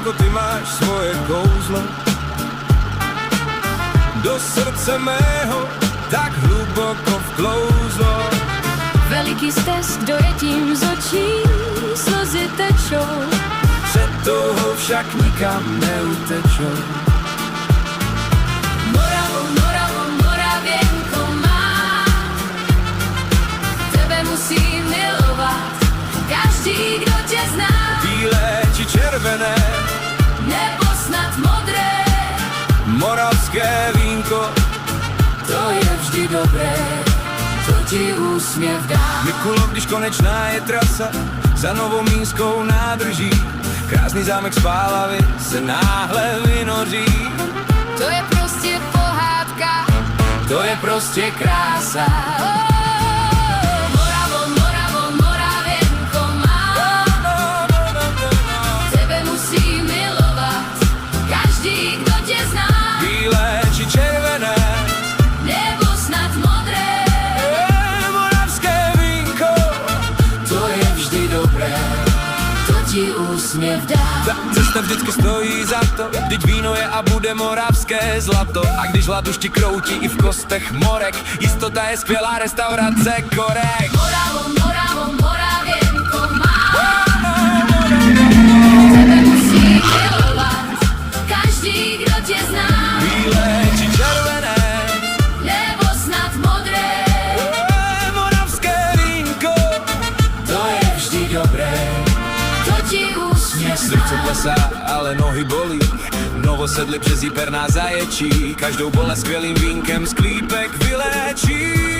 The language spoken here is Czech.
Moravko, ty máš svoje kouzlo, do srdce mého tak hluboko vklouzlo. Veliký stes dojetím z očí, slzy tečou, Před touhou však nikam neutečou. Moravo, Moravo, Moravěnko má, tebe musí milovat každý, kdo tě zná. Bílé či červené, Nebo snad modré, moravské vínko, to je vždy dobré, to ti úsměv dá. Mikulo, když konečná je trasa za Novomínskou nádrží, krásný zámek z Pálavy se náhle vynoří. To je prostě pohádka, To je prostě krása. Moravo, Moravo, Moravěnko má, tebe musí milovat každý, kdo tě zná. Bílé či červené, Nebo snad modré, moravské vínko, to je vždy dobré, to ti úsměv dá. ta cesta vždycky stojí za to, vždyť víno je a bude moravské zlato. A když hlad už ti kroutí i v kostech morek, jistota je skvělá restaurace Korek. Moravo, Moravo, Moravěnko má, tebe musí milovat každý, kdo tě zná. Bílé či červené, Nebo snad modré, moravské vínko, to je vždy dobré, to ti úsměv srdce dá. plesá, ale nohy bolí. Novosedli přes Jíperná Zaječí, každou bolest skvělým vínkem sklípek vyléčí.